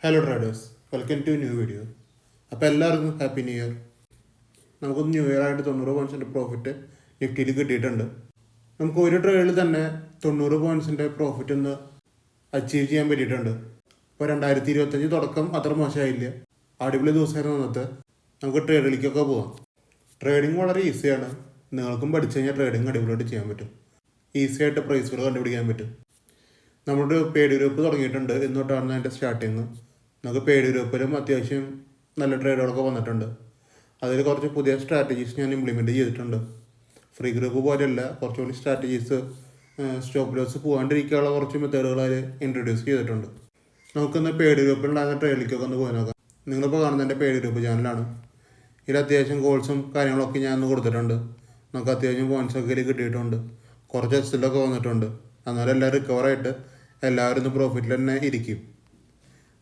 Hello traders, welcome to new video. അപ്പോൾ എല്ലാവർക്കും happy new year. നമുക്ക് ന്യൂ ഇയർ ആയിട്ട് 90% പ്രോഫിറ്റ് നിഫ്റ്റിയിൽ കിട്ടിയിട്ടുണ്ട്. നമുക്ക് ഒരു ട്രേഡിൽ തന്നെ 90 പോയിൻറ്റ്സിൻ്റെ പ്രോഫിറ്റ് ഒന്ന് അച്ചീവ് ചെയ്യാൻ പറ്റിയിട്ടുണ്ട്. ഇപ്പോൾ 2025 തുടക്കം അത്ര മോശമായില്ല, അടിപൊളി ദിവസമായിരുന്നു അന്നത്തെ. നമുക്ക് ട്രേഡിലേക്കൊക്കെ പോകാം. ട്രേഡിങ് വളരെ ഈസിയാണ്. നിങ്ങൾക്കും പഠിച്ചു കഴിഞ്ഞാൽ ട്രേഡിങ് അടിപൊളിയായിട്ട് ചെയ്യാൻ പറ്റും. ഈസി ആയിട്ട് പ്രൈസുകൾ കണ്ടുപിടിക്കാൻ പറ്റും. നമ്മുടെ പേഡ് ഗ്രൂപ്പ് തുടങ്ങിയിട്ടുണ്ട്. എന്നിട്ടാണ് അതിൻ്റെ സ്റ്റാർട്ടിങ്. നമുക്ക് പേഡ് ഗ്രൂപ്പിലും അത്യാവശ്യം നല്ല ട്രേഡുകളൊക്കെ വന്നിട്ടുണ്ട്. അതിൽ കുറച്ച് പുതിയ സ്ട്രാറ്റജീസ് ഞാൻ ഇംപ്ലിമെൻറ്റ് ചെയ്തിട്ടുണ്ട്. ഫ്രീ ഗ്രൂപ്പ് പോലെയല്ല, കുറച്ചുകൂടി സ്ട്രാറ്റജീസ്, സ്റ്റോപ്പ് ലോസ് പോകാണ്ടിരിക്കാനുള്ള കുറച്ച് മെത്തേഡുകൾ അതിൽ ഇൻട്രൊഡ്യൂസ് ചെയ്തിട്ടുണ്ട്. നമുക്കൊന്ന് പേഡ് ഗ്രൂപ്പിലുണ്ടാകുന്ന ട്രേഡിലേക്കൊക്കെ ഒന്ന് പോയി നോക്കാം. നിങ്ങളിപ്പോൾ കാണുന്ന എൻ്റെ പേഡ് ഗ്രൂപ്പ് ചാനലാണ്. ഇതിൽ അത്യാവശ്യം കോൾസും കാര്യങ്ങളൊക്കെ ഞാൻ ഒന്ന് കൊടുത്തിട്ടുണ്ട്. നമുക്ക് അത്യാവശ്യം പോയിൻറ്റ്സൊക്കെ ഇതിൽ കിട്ടിയിട്ടുണ്ട്. കുറച്ച് എസ്സിലൊക്കെ വന്നിട്ടുണ്ട്. അന്നേരം എല്ലാം റിക്കവറായിട്ട് എല്ലാവരും ഒന്ന് പ്രോഫിറ്റിൽ തന്നെ ഇരിക്കും.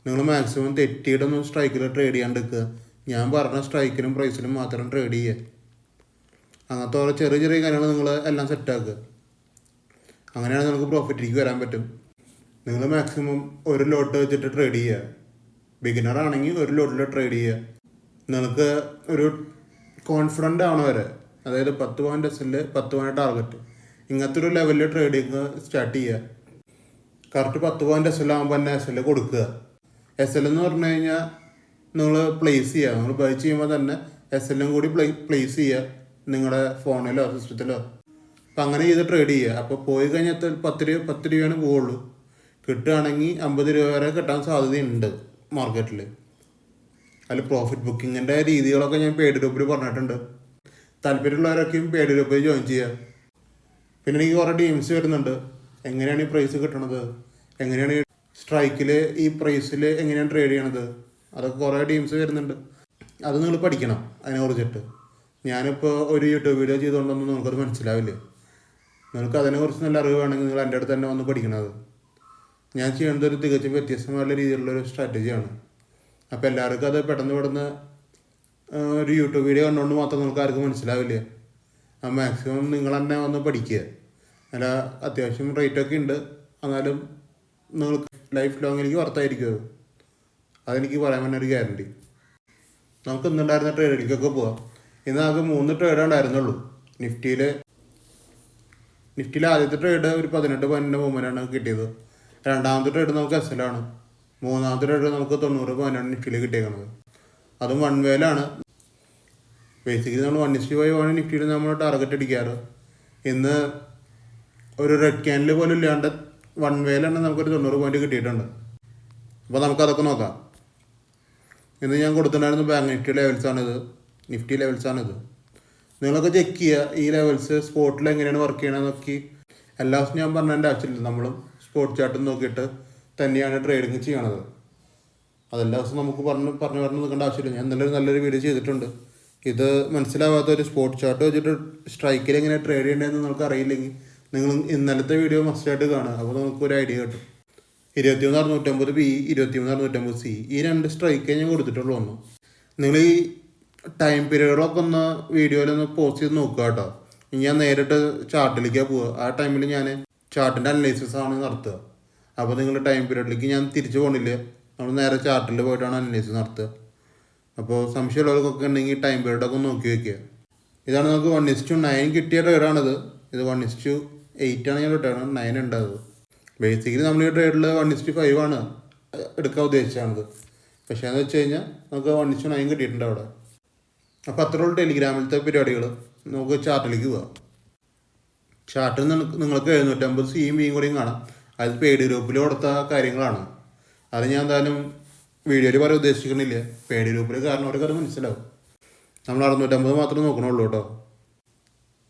നിങ്ങൾ മാക്സിമം തെറ്റിയിട്ടൊന്നും സ്ട്രൈക്കിൽ ട്രേഡ് ചെയ്യാണ്ടിരിക്കുക. ഞാൻ പറഞ്ഞ സ്ട്രൈക്കിനും പ്രൈസിലും മാത്രം ട്രേഡ് ചെയ്യുക. അങ്ങനത്തെ ഓരോ ചെറിയ ചെറിയ കാര്യങ്ങൾ നിങ്ങൾ എല്ലാം സെറ്റാക്കുക. അങ്ങനെയാണ് നിങ്ങൾക്ക് പ്രോഫിറ്റിലേക്ക് വരാൻ പറ്റും. നിങ്ങൾ മാക്സിമം ഒരു ലോട്ട് വെച്ചിട്ട് ട്രേഡ് ചെയ്യുക. ബിഗിനർ ആണെങ്കിൽ ഒരു ലോട്ടിൽ ട്രേഡ് ചെയ്യുക. നിങ്ങൾക്ക് ഒരു കോൺഫിഡൻ്റ് ആവണ വരെ, അതായത് 10 പോയിൻ്റ് എസ്സിൽ 10 പോയിൻ്റ് ടാർഗറ്റ്, ഇങ്ങനത്തെ ഒരു ലെവലിൽ ട്രേഡിങ് സ്റ്റാർട്ട് ചെയ്യുക. കറക്റ്റ് 10 പോയിൻ്റ് എസ് എൽ ആകുമ്പോൾ തന്നെ എസ് എൽ കൊടുക്കുക. എസ് എൽ എന്ന് പറഞ്ഞു കഴിഞ്ഞാൽ നിങ്ങൾ പ്ലേസ് ചെയ്യുക. നിങ്ങൾ ബൈ ചെയ്യുമ്പോൾ തന്നെ എസ് എല്ലും കൂടി പ്ലേസ് ചെയ്യുക നിങ്ങളുടെ ഫോണിലോ സിസ്റ്റത്തിലോ. അപ്പം അങ്ങനെ ചെയ്ത് ട്രേഡ് ചെയ്യുക. അപ്പോൾ പോയി കഴിഞ്ഞാൽ 10 രൂപയാണ് പോവുള്ളൂ. കിട്ടുകയാണെങ്കിൽ 50 രൂപ വരെ കിട്ടാൻ സാധ്യതയുണ്ട് മാർക്കറ്റിൽ. അതിൽ പ്രോഫിറ്റ് ബുക്കിങ്ങിൻ്റെ രീതികളൊക്കെ ഞാൻ പേഡ് ഗ്രൂപ്പിൽ പറഞ്ഞിട്ടുണ്ട്. താല്പര്യമുള്ളവരൊക്കെയും പേഡ് ഗ്രൂപ്പിൽ ജോയിൻ ചെയ്യുക. പിന്നെ എനിക്ക് കുറേ ഡീംസ് വരുന്നുണ്ട്. എങ്ങനെയാണ് ഈ പ്രൈസ് കിട്ടണത്, എങ്ങനെയാണ് ഈ സ്ട്രൈക്കിൽ ഈ പ്രൈസിൽ എങ്ങനെയാണ് ട്രേഡ് ചെയ്യണത്, അതൊക്കെ കുറേ ഡീംസ് വരുന്നുണ്ട്. അത് നിങ്ങൾ പഠിക്കണം. അതിനെ കുറിച്ചിട്ട് ഞാനിപ്പോൾ ഒരു യൂട്യൂബ് വീഡിയോ ചെയ്തുകൊണ്ടൊന്നും നിങ്ങൾക്കത് മനസ്സിലാവില്ല. നിങ്ങൾക്ക് അതിനെക്കുറിച്ച് നല്ല അറിവ് വേണമെങ്കിൽ നിങ്ങൾ എൻ്റെ അടുത്ത് തന്നെ വന്ന് പഠിക്കണത്. ഞാൻ ചെയ്യുന്നത് ഒരു തികച്ചും വ്യത്യസ്തമായുള്ള രീതിയിലുള്ളൊരു സ്ട്രാറ്റജിയാണ്. അപ്പോൾ എല്ലാവർക്കും അത് പെട്ടെന്ന് ഒരു യൂട്യൂബ് വീഡിയോ കണ്ടുകൊണ്ട് മാത്രം നിങ്ങൾക്ക് ആർക്കും മനസ്സിലാവില്ല. ആ മാക്സിമം നിങ്ങൾ തന്നെ വന്ന് പഠിക്കുക. അല്ല, അത്യാവശ്യം റേറ്റൊക്കെ ഉണ്ട്. എന്നാലും നിങ്ങൾക്ക് ലൈഫ് ലോങ്ങിലേക്ക് വർത്തായിരിക്കും അത്. അതെനിക്ക് പറയാൻ തന്നെ ഒരു ഗ്യാരണ്ടി. നമുക്ക് ഇന്നുണ്ടായിരുന്ന ട്രേഡിലേക്കൊക്കെ പോവാം. ഇന്ന് നമുക്ക് 3 ട്രേഡ് ഉണ്ടായിരുന്നുള്ളൂ. നിഫ്റ്റിയിൽ ആദ്യത്തെ ട്രേഡ് ഒരു 18 പോയിൻറ്റിൻ്റെ മൂവ്മെൻ്റാണ് കിട്ടിയത്. രണ്ടാമത്തെ ട്രേഡ് നമുക്ക് എസ് എല്ലാണ്. മൂന്നാമത്തെ ട്രേഡ് നമുക്ക് 90 പോയിൻ്റാണ് നിഫ്റ്റിയിൽ കിട്ടിയേക്കുന്നത്. അതും വൺ വേയിലാണ്. ബേസിക്കലി നമ്മൾ 1:5 ആണ് നിഫ്റ്റിയിൽ നമ്മൾ ടാർഗറ്റ് അടിക്കാറ്. ഇന്ന് ഒരു റെഡ് ക്യാൻഡിൽ പോലും ഇല്ലാണ്ട് വൺ വേയിലാണ് നമുക്കൊരു 90 പോയിൻറ്റ് കിട്ടിയിട്ടുണ്ട്. അപ്പോൾ നമുക്കതൊക്കെ നോക്കാം. ഇന്ന് ഞാൻ കൊടുത്തിട്ടുണ്ടായിരുന്ന ബാങ്ക് നിഫ്റ്റി ലെവൽസാണിത്, നിഫ്റ്റി ലെവൽസാണിത്. നിങ്ങളൊക്കെ ചെക്ക് ചെയ്യുക ഈ ലെവൽസ് സ്പോട്ടിൽ എങ്ങനെയാണ് വർക്ക് ചെയ്യണമെന്ന് നോക്കി. എല്ലാ ദിവസവും ഞാൻ പറഞ്ഞതിൻ്റെ ആവശ്യമില്ല. നമ്മളും സ്പോട്ട് ചാർട്ടും നോക്കിയിട്ട് തന്നെയാണ് ട്രേഡിങ് ചെയ്യണത്. അതെല്ലാ ദിവസവും നമുക്ക് പറഞ്ഞു നിൽക്കേണ്ട ആവശ്യമില്ല. ഞാൻ നല്ലൊരു വീഡിയോ ചെയ്തിട്ടുണ്ട്. ഇത് മനസ്സിലാവാത്ത ഒരു സ്പോട്ട് ചാർട്ട് വെച്ചിട്ട് സ്ട്രൈക്കിൽ എങ്ങനെ ട്രേഡ് ചെയ്യേണ്ടതെന്ന് നിങ്ങൾക്ക് അറിയില്ലെങ്കിൽ നിങ്ങൾ ഇന്നലത്തെ വീഡിയോ മസ്റ്റായിട്ട് കാണുക. അപ്പോൾ നമുക്കൊരു ഐഡിയ കിട്ടും. 21,650 ബി, 23,650 സി, ഈ 2 സ്ട്രൈക്കേ ഞാൻ കൊടുത്തിട്ടുള്ളൂ. ഒന്ന് നിങ്ങൾ ഈ ടൈം പീരീഡുകളൊക്കെ ഒന്ന് വീഡിയോയിലൊന്ന് പോസ്റ്റ് ചെയ്ത് നോക്കുക കേട്ടോ. ഞാൻ നേരിട്ട് ചാർട്ടിലേക്കാണ് പോവുക. ആ ടൈമിൽ ഞാൻ ചാർട്ടിൻ്റെ അനലൈസിസ് ആണ് നടത്തുക. അപ്പോൾ നിങ്ങൾ ടൈം പീരീഡിലേക്ക് ഞാൻ തിരിച്ചു പോകണില്ല. നമ്മൾ നേരെ ചാർട്ടിൽ പോയിട്ടാണ് അനലൈസിസ് നടത്തുക. അപ്പോൾ സംശയമുള്ളവർക്കൊക്കെ ഉണ്ടെങ്കിൽ ടൈം പീരീഡൊക്കെ നോക്കി വയ്ക്കുക. ഇതാണ് നമുക്ക് 1:9 കിട്ടിയ ട്രേഡാണിത്. ഇത് 1:8 ആണ് ഞാൻ റിട്ടേൺ 9 ഉണ്ടായത്. ബേസിക്കലി നമ്മൾ ഈ ട്രേഡിൽ 1:5 ആണ് എടുക്കാൻ ഉദ്ദേശിച്ചാണത്. പക്ഷേ എന്ന് വെച്ച് കഴിഞ്ഞാൽ നമുക്ക് 1:9 കിട്ടിയിട്ടുണ്ട് അവിടെ. അപ്പോൾ അത്രയുള്ള ടെലിഗ്രാമിലത്തെ പരിപാടികൾ. നമുക്ക് ചാർട്ടിലേക്ക് പോകാം. ചാർട്ടിൽ നിങ്ങൾക്ക് 750 സിയും ബിയും കൂടിയും കാണാം. അത് പേഡ് ഗ്രൂപ്പിൽ കൊടുത്ത കാര്യങ്ങളാണ്. അത് ഞാൻ എന്തായാലും വീഡിയോയിൽ പറയാൻ ഉദ്ദേശിക്കണില്ല. പേഡ് ഗ്രൂപ്പിൽ കാരണം അവർക്ക് അത് മനസ്സിലാവും. നമ്മൾ 650 മാത്രമേ നോക്കണുള്ളൂ കേട്ടോ.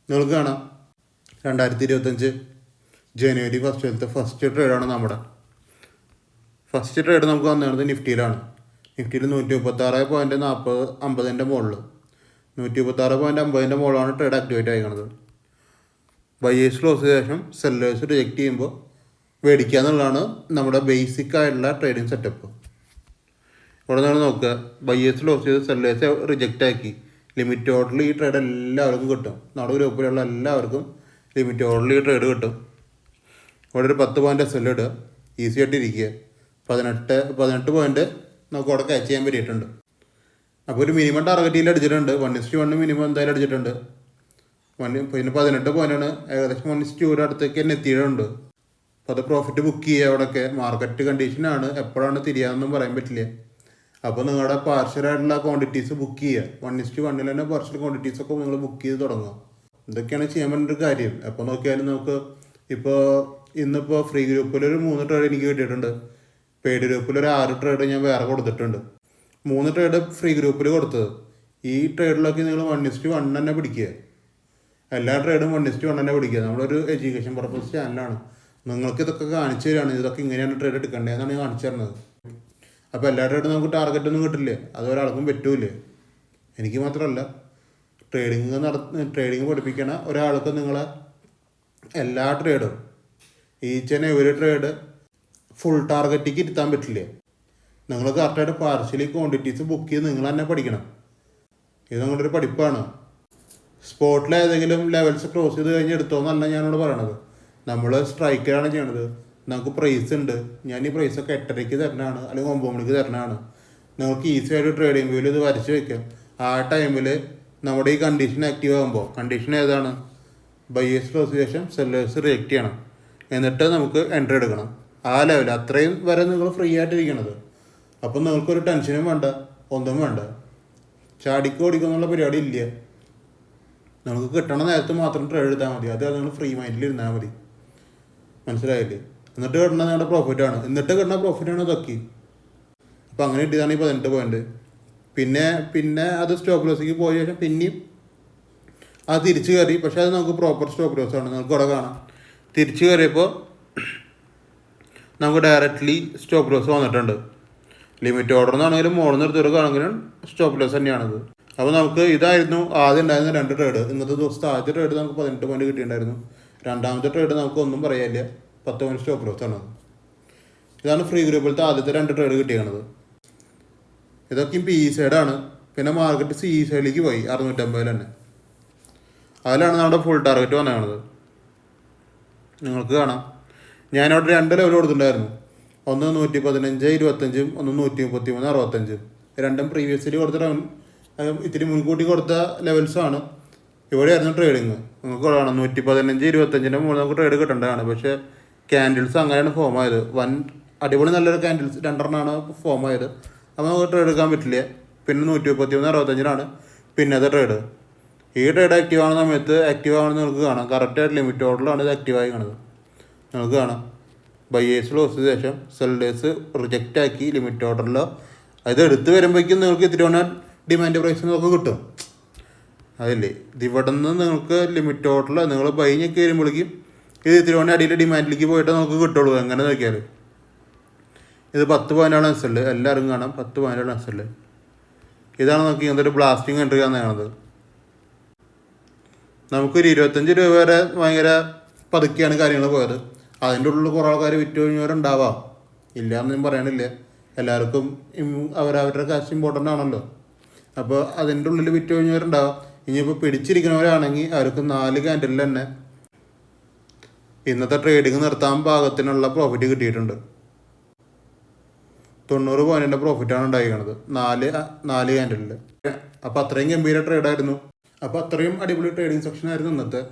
നിങ്ങൾക്ക് കാണാം 2025 ജനുവരി ഫസ്റ്റ് ട്രേഡാണ് നമ്മുടെ. ഫസ്റ്റ് ട്രേഡ് നമുക്ക് വന്നത് നിഫ്റ്റിയിലാണ്. നിഫ്റ്റിയിൽ 136.50 മുകളിൽ 136.50 മുകളിലാണ് ട്രേഡ് ആക്ടിവേറ്റ് ആയിരിക്കുന്നത്. ബയേഴ്സ് ക്ലോസ് ചെയ്ത ശേഷം സെല്ലേഴ്സ് റിജക്റ്റ് ചെയ്യുമ്പോൾ മേടിക്കുക എന്നുള്ളതാണ് നമ്മുടെ ബേസിക് ആയിട്ടുള്ള ട്രേഡിങ് സെറ്റപ്പ്. ഇവിടെ നിങ്ങൾ നോക്കുക, ബയേഴ്സ് ക്ലോസ് ചെയ്ത് സെല്ലേഴ്സ് റിജക്റ്റ് ആക്കി ലിമിറ്റ് ഓർഡറിൽ ഈ ട്രേഡ് എല്ലാവർക്കും കിട്ടും. നമ്മുടെ ഗ്രൂപ്പിലുള്ള എല്ലാവർക്കും ലിമിറ്റ് ഓർഡറിൽ ഈ ട്രേഡ് കിട്ടും. ഇവിടെ ഒരു 10 പോയിൻ്റ് എസ് എൽ ഇടുക, ഈസി ആയിട്ട് ഇരിക്കുക. 18 പോയിന്റ് നമുക്ക് അവിടെ ക്യാച്ച് ചെയ്യാൻ പറ്റിയിട്ടുണ്ട്. അപ്പോൾ ഒരു മിനിമം ടാർഗറ്റിൽ അടിച്ചിട്ടുണ്ട്. 1:1 മിനിമം എന്തായാലും അടിച്ചിട്ടുണ്ട്. പിന്നെ 18 പോയിന്റാണ് ഏകദേശം 1:2 അടുത്തേക്ക് തന്നെ എത്തിയിട്ടുണ്ട്. അപ്പോൾ അത് പ്രോഫിറ്റ് ബുക്ക് ചെയ്യുക. അവിടെയൊക്കെ മാർക്കറ്റ് കണ്ടീഷനാണ്, എപ്പോഴാണ് തിരിയാമെന്നും പറയാൻ പറ്റില്ല. അപ്പോൾ നിങ്ങളുടെ പാർഷ്യലായിട്ടുള്ള ക്വാണ്ടിറ്റീസ് ബുക്ക് ചെയ്യുക. 1:1 തന്നെ പാർഷ്യൽ ക്വാണ്ടിറ്റീസൊക്കെ നിങ്ങൾ ബുക്ക് ചെയ്ത് തുടങ്ങുക. ഇതൊക്കെയാണ് ചെയ്യാൻ വേണ്ട ഒരു കാര്യം. എപ്പോൾ നോക്കിയാലും നമുക്ക് ഇപ്പോൾ ഇന്നിപ്പോൾ ഫ്രീ ഗ്രൂപ്പിൽ ഒരു 3 ട്രേഡ് എനിക്ക് കിട്ടിയിട്ടുണ്ട്. പെയ്ഡ് ഗ്രൂപ്പിൽ ഒരു 6 ട്രേഡ് ഞാൻ വേറെ കൊടുത്തിട്ടുണ്ട്. 3 ട്രേഡ് ഫ്രീ ഗ്രൂപ്പിൽ കൊടുത്തത്. ഈ ട്രേഡിലൊക്കെ നിങ്ങൾ 1:1 തന്നെ പിടിക്കുക. എല്ലാ ട്രേഡും 1:1 തന്നെ പിടിക്കുക. നമ്മളൊരു എഡ്യൂക്കേഷൻ പർപ്പസ് ചാനലാണ്. നിങ്ങൾക്ക് ഇതൊക്കെ കാണിച്ചു തരികയാണ്. ഇതൊക്കെ ഇങ്ങനെയാണ് ട്രേഡ് എടുക്കേണ്ടതെന്നാണ് ഞാൻ കാണിച്ചു തരുന്നത്. അപ്പോൾ എല്ലാ ട്രേഡും നമുക്ക് ടാർഗറ്റൊന്നും കിട്ടില്ല. അത് ഒരാൾക്കും പറ്റൂല. എനിക്ക് മാത്രമല്ല, ട്രേഡിങ് പഠിപ്പിക്കണ ഒരാൾക്ക് നിങ്ങളെ എല്ലാ ട്രേഡും each and every trade full ടാർഗറ്റിക്ക് ഇരുത്താൻ പറ്റില്ല. നിങ്ങൾ കറക്റ്റായിട്ട് പാർഷ്യലി ക്വാണ്ടിറ്റീസ് ബുക്ക് ചെയ്ത് നിങ്ങൾ തന്നെ പഠിക്കണം. ഇത് നിങ്ങളുടെ ഒരു പഠിപ്പാണ്. സ്പോട്ടിൽ ഏതെങ്കിലും ലെവൽസ് ക്രോസ് ചെയ്ത് കഴിഞ്ഞ് എടുത്തോന്നല്ല ഞാനിവിടെ പറയണത്. നമ്മൾ സ്ട്രൈക്കിലാണ് ചെയ്യണത്. നമുക്ക് പ്രൈസ് ഉണ്ട്. ഞാൻ ഈ പ്രൈസൊക്കെ 8:30 തരണതാണ്, അല്ലെങ്കിൽ 9 മണിക്ക് തരണതാണ്. നിങ്ങൾക്ക് ഈസി ആയിട്ട് ട്രേഡിംഗ് വ്യൂവിൽ ഇത് വരച്ച് വയ്ക്കാം. ആ ടൈമിൽ നമ്മുടെ ഈ കണ്ടീഷൻ ആക്റ്റീവ് ആകുമ്പോൾ, കണ്ടീഷൻ ഏതാണ്? ബയേഴ്സ് ക്ലോസ് ശേഷം സെല്ലേഴ്സ് റിജക്റ്റ് ചെയ്യണം. എന്നിട്ട് നമുക്ക് എൻട്രി എടുക്കണം. ആ ലെവൽ അത്രയും വരെ നിങ്ങൾ ഫ്രീ ആയിട്ടിരിക്കണത്. അപ്പം നിങ്ങൾക്കൊരു ടെൻഷനും വേണ്ട, ഒന്നും വേണ്ട. ചാടിക്ക് ഓടിക്കുന്നുള്ള പരിപാടി ഇല്ല. നമുക്ക് കിട്ടണ നേരത്ത് മാത്രം ട്രേഡ് എടുത്താൽ മതി. അത് നിങ്ങൾ ഫ്രീ മൈൻഡിൽ ഇരുന്നാൽ മതി. മനസ്സിലായില്ലേ? എന്നിട്ട് കിട്ടുന്ന നിങ്ങളുടെ പ്രോഫിറ്റാണ്. കിട്ടുന്ന പ്രോഫിറ്റാണ് ഇതൊക്കെ. അപ്പോൾ അങ്ങനെ കിട്ടിയതാണ് ഈ 18 പോയിന്റ്. പിന്നെ അത് സ്റ്റോപ്പ് ലോസിലേക്ക് പോയ ശേഷം പിന്നെയും അത് തിരിച്ചു കയറി. പക്ഷേ അത് നമുക്ക് പ്രോപ്പർ സ്റ്റോപ്പ് ലോസ് ആണ്. നിങ്ങൾക്ക് ഇവിടെ കാണാം. തിരിച്ചു കയറിയപ്പോൾ നമുക്ക് ഡയറക്റ്റ്ലി സ്റ്റോപ്പ് ലോസ് വന്നിട്ടുണ്ട്. ലിമിറ്റ് ഓർഡർ എന്നാണെങ്കിലും മോളിൽ നിർത്തിയെടുക്കുകയാണെങ്കിലും സ്റ്റോപ്പ് ലോസ് തന്നെയാണിത്. അപ്പോൾ നമുക്ക് ഇതായിരുന്നു ആദ്യം ഉണ്ടായിരുന്ന 2 ട്രേഡ്. ഇന്നത്തെ ദിവസത്തെ ആദ്യത്തെ ട്രേഡ് നമുക്ക് 18 പോയിന്റ് കിട്ടിയിട്ടുണ്ടായിരുന്നു. രണ്ടാമത്തെ ട്രേഡ് നമുക്ക് ഒന്നും പറയാനില്ല, 10 പോയിന്റ് സ്റ്റോപ്പ് ലോസ് ആണ്. ഇതാണ് ഫ്രീ ഗ്രൂപ്പിലത്തെ ആദ്യത്തെ 2 ട്രേഡ് കിട്ടിയത്. ഇതൊക്കെയും പി സൈഡാണ്. പിന്നെ മാർക്കറ്റ് സി സൈഡിലേക്ക് പോയി 650 തന്നെ. അതിലാണ് നമ്മുടെ ഫുൾ ടാർഗറ്റ് വന്നത്. നിങ്ങൾക്ക് കാണാം, ഞാനവിടെ 2 ലെവൽ കൊടുത്തിട്ടുണ്ടായിരുന്നു. ഒന്ന് 115, 25, ഒന്ന് 133, 65. രണ്ടും പ്രീവിയസ്ലി കൊടുത്ത ഇത്തിരി മുൻകൂട്ടി കൊടുത്ത ലെവൽസാണ്. ഇവിടെയായിരുന്നു ട്രേഡിങ്. നിങ്ങൾക്ക് കാണാം 115, 25 മുകളിൽ നമുക്ക് ട്രേഡ് കിട്ടേണ്ടതാണ്. പക്ഷേ ക്യാൻഡിൽസ് അങ്ങനെയാണ് ഫോം ആയത്. അടിപൊളി നല്ലൊരു ക്യാൻഡിൽസ് 2 ഫോം ആയത്. അപ്പോൾ നമുക്ക് ട്രേഡ് എടുക്കാൻ പറ്റില്ല. പിന്നെ 133, 65 പിന്നത്തെ ട്രേഡ്. ഈ ട്രേഡ് ആക്റ്റീവ് ആവുന്ന സമയത്ത് ആക്റ്റീവ് ആവുന്നത് നിങ്ങൾക്ക് കാണാം. കറക്റ്റായിട്ട് ലിമിറ്റ് ഓർഡറിലാണ് ഇത് ആക്റ്റീവായി കാണുന്നത്. നിങ്ങൾക്ക് കാണാം, ബയേഴ്സ് ലോസ് ശേഷം സെല്ലേഴ്സ് റിജക്റ്റ് ആക്കി ലിമിറ്റ് ഓർഡറിലോ അത് എടുത്ത് വരുമ്പോഴേക്കും നിങ്ങൾക്ക് ഇത്തിരി ഡിമാൻഡ് പ്രൈസ് നിങ്ങൾക്ക് കിട്ടും. അതല്ലേ, ഇവിടെ നിന്ന് നിങ്ങൾക്ക് ലിമിറ്റ് ഓർഡറിൽ നിങ്ങൾ ബൈഞ്ഞൊക്കെ വരുമ്പോഴേക്കും ഇത് ഇത്തിരി അടിയിൽ ഡിമാൻഡിലേക്ക് പോയിട്ട് നമുക്ക് കിട്ടുള്ളൂ. എങ്ങനെ നോക്കിയാൽ ഇത് 10 പോയിന്റാണ് എസ്എല്. എല്ലാവരും കാണാം 10 പോയിന്റാണ് എസ്എല്. ഇതാണ് നമുക്ക് ഇങ്ങനത്തെ ഒരു ബ്ലാസ്റ്റിംഗ് എൻട്രി കാണുന്നത്. നമുക്കൊരു 25 രൂപ വരെ ഭയങ്കര പതുക്കെയാണ് കാര്യങ്ങൾ പോയത്. അതിൻ്റെ ഉള്ളിൽ കുറേ ആൾക്കാർ വിറ്റ് കഴിഞ്ഞവരുണ്ടാവാം, ഇല്ല എന്നൊന്നും പറയണില്ല. എല്ലാവർക്കും അവരവരുടെ കാശ് ഇമ്പോർട്ടൻ്റ് ആണല്ലോ. അപ്പോൾ അതിൻ്റെ ഉള്ളിൽ വിറ്റ് കഴിഞ്ഞവരുണ്ടാവാം. ഇനിയിപ്പോൾ പിടിച്ചിരിക്കുന്നവരാണെങ്കിൽ അവർക്ക് 4 ക്യാൻഡിലിൽ തന്നെ ഇന്നത്തെ ട്രേഡിങ് നിർത്താൻ പാകത്തിനുള്ള പ്രോഫിറ്റ് കിട്ടിയിട്ടുണ്ട്. 90 പോയിന്റിൻ്റെ പ്രോഫിറ്റാണ് ഉണ്ടായിരിക്കുന്നത് 4 ക്യാൻഡിലിൽ. അപ്പോൾ അത്രയും ഗംഭീര ട്രേഡായിരുന്നു. അപ്പോൾ അത്രയും അടിപൊളി ട്രേഡിങ് സെക്ഷൻ ആയിരുന്നു ഇന്നത്തെ.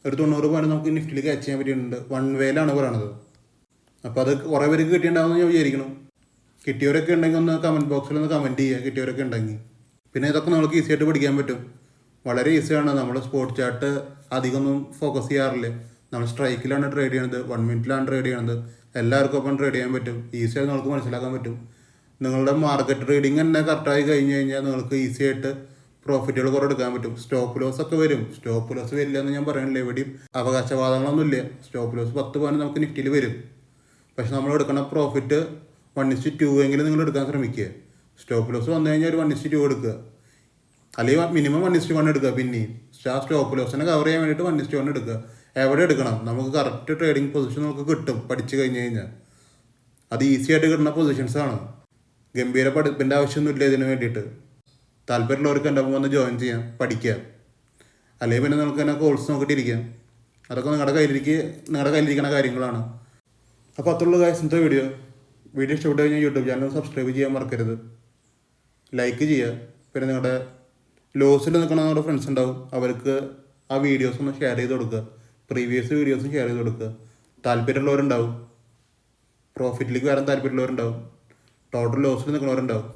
ഒരു 90 പോയിന്റ് നമുക്ക് നിഫ്റ്റിയിൽ ക്യാച്ച് ചെയ്യാൻ പറ്റിയിട്ടുണ്ട്. 1 വേയിലാണ് പറയണത്. അപ്പോൾ അത് കുറേ പേർക്ക് കിട്ടിയിട്ടുണ്ടാവുമെന്ന് ഞാൻ വിചാരിക്കണം. കിട്ടിയവരൊക്കെ ഉണ്ടെങ്കിൽ ഒന്ന് കമൻറ്റ് ബോക്സിൽ ഒന്ന് കമൻറ്റ് ചെയ്യുക, കിട്ടിയവരൊക്കെ ഉണ്ടെങ്കിൽ. പിന്നെ ഇതൊക്കെ നമുക്ക് ഈസി ആയിട്ട് പഠിക്കാൻ പറ്റും. വളരെ ഈസിയാണ്. നമ്മൾ സ്പോട്ട് ചാർട്ട് അധികമൊന്നും ഫോക്കസ് ചെയ്യാറില്ല. നമ്മൾ സ്ട്രൈക്കിലാണ് ട്രേഡ് ചെയ്യണത്, 1 മിനിറ്റിലാണ് ട്രേഡ് ചെയ്യണത്. എല്ലാവർക്കും ഒപ്പം ട്രേഡ് ചെയ്യാൻ പറ്റും. ഈസിയായിട്ട് നമുക്ക് മനസ്സിലാക്കാൻ പറ്റും. നിങ്ങളുടെ മാർക്കറ്റ് ട്രേഡിങ് തന്നെ കറക്റ്റായി കഴിഞ്ഞ് കഴിഞ്ഞാൽ നിങ്ങൾക്ക് ഈസി ആയിട്ട് പ്രോഫിറ്റുകൾ കുറേ എടുക്കാൻ പറ്റും. സ്റ്റോപ്പ് ലോസ് ഒക്കെ വരും. സ്റ്റോപ്പ് ലോസ് വരില്ല എന്ന് ഞാൻ പറയണില്ല. എവിടെയും അവകാശവാദങ്ങളൊന്നുമില്ല. സ്റ്റോപ്പ് ലോസ് 10 പോയിന്റ് നമുക്ക് നിഫ്റ്റിയിൽ വരും. പക്ഷെ നമ്മൾ എടുക്കുന്ന പ്രോഫിറ്റ് 1:2 എങ്കിലും നിങ്ങൾ എടുക്കാൻ ശ്രമിക്കുക. സ്റ്റോപ്പ് ലോസ് വന്നു കഴിഞ്ഞാൽ ഒരു 1:2 എടുക്കുക, അല്ലെങ്കിൽ മിനിമം 1:1 എടുക്കുക. പിന്നെയും ആ സ്റ്റോപ്പ് ലോസിനെ കവർ ചെയ്യാൻ വേണ്ടിയിട്ട് 1:1 എടുക്കുക. എവിടെ എടുക്കണം? നമുക്ക് കറക്റ്റ് ട്രേഡിംഗ് പൊസിഷൻ നമുക്ക് കിട്ടും പഠിച്ചു കഴിഞ്ഞ് കഴിഞ്ഞാൽ. അത് ഈസി ആയിട്ട് കിട്ടുന്ന പൊസിഷൻസാണ്. ഗംഭീര പഠിപ്പിൻ്റെ ആവശ്യമൊന്നുമില്ല ഇതിന് വേണ്ടിയിട്ട്. താല്പര്യമുള്ളവർക്ക് എൻ്റെ ഒപ്പം വന്ന് ജോയിൻ ചെയ്യാം, പഠിക്കാം. അല്ലെങ്കിൽ പിന്നെ നമുക്ക് തന്നെ കോഴ്സ് നോക്കിയിട്ടിരിക്കാം. അതൊക്കെ നിങ്ങളുടെ കയ്യിലിരിക്കുന്ന കാര്യങ്ങളാണ്. അപ്പോൾ അത്രയുള്ള ഗൈസ് ഇന്നത്തെ വീഡിയോ. വീഡിയോ ഇഷ്ടപ്പെട്ട് കഴിഞ്ഞാൽ യൂട്യൂബ് ചാനൽ സബ്സ്ക്രൈബ് ചെയ്യാൻ മറക്കരുത്, ലൈക്ക് ചെയ്യുക. പിന്നെ നിങ്ങളുടെ ലോസിൽ നിൽക്കുന്ന നിങ്ങളുടെ ഫ്രണ്ട്സ് ഉണ്ടാവും, അവർക്ക് ആ വീഡിയോസ് ഒന്ന് ഷെയർ ചെയ്ത് കൊടുക്കുക. പ്രീവിയസ് വീഡിയോസും ഷെയർ ചെയ്ത് കൊടുക്കുക. താല്പര്യമുള്ളവരുണ്ടാവും, പ്രോഫിറ്റിലേക്ക് വരാൻ താല്പര്യമുള്ളവരുണ്ടാവും, ടോട്ടൽ ലോസിൽ നിൽക്കുന്നവരുണ്ടാവും.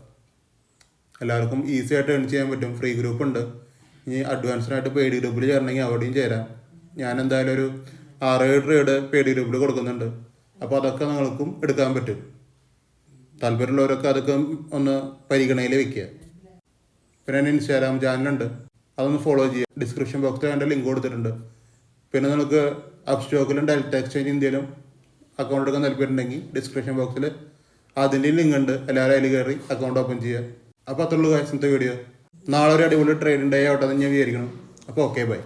എല്ലാവർക്കും ഈസി ആയിട്ട് ഏൺ ചെയ്യാൻ പറ്റും. ഫ്രീ ഗ്രൂപ്പ് ഉണ്ട്. ഇനി അഡ്വാൻസ്ഡായിട്ട് പെയ്ഡ് ഗ്രൂപ്പിൽ ചേരണമെങ്കിൽ അവിടെയും ചേരാം. ഞാൻ എന്തായാലും ഒരു 6-7 ട്രേഡ് പെയ്ഡ് ഗ്രൂപ്പിൽ കൊടുക്കുന്നുണ്ട്. അപ്പോൾ അതൊക്കെ നിങ്ങൾക്കും എടുക്കാൻ പറ്റും. താല്പര്യമുള്ളവരൊക്കെ അതൊക്കെ ഒന്ന് പരിഗണനയിൽ വെക്കുക. പിന്നെ എൻ്റെ ഇൻസ്റ്റാഗ്രാം ചാനലുണ്ട്, അതൊന്ന് ഫോളോ ചെയ്യുക. ഡിസ്ക്രിപ്ഷൻ ബോക്സിൽ എൻ്റെ ലിങ്ക് കൊടുത്തിട്ടുണ്ട്. പിന്നെ നിങ്ങൾക്ക് അപ്സ്റ്റോക്കിലും ഡെൽറ്റ എക്സ്ചേഞ്ച് ഇന്ത്യയിലും അക്കൗണ്ട് എടുക്കാൻ താല്പര്യമുണ്ടെങ്കിൽ ഡിസ്ക്രിപ്ഷൻ ബോക്സിൽ അതിൻ്റെ ലിങ്ക് ഉണ്ട്. എല്ലാവരും അതിൽ കയറി അക്കൗണ്ട് ഓപ്പൺ ചെയ്യുക. അപ്പോൾ അത്രയുള്ളൂ ഇന്നത്തെ വീഡിയോ. നാളെ ഒരു അടിപൊളി ട്രേഡിംഗ് ഡേ ആവട്ടെ എന്ന് ഞാൻ വിചാരിക്കണം. അപ്പോൾ ഓക്കെ, ബൈ.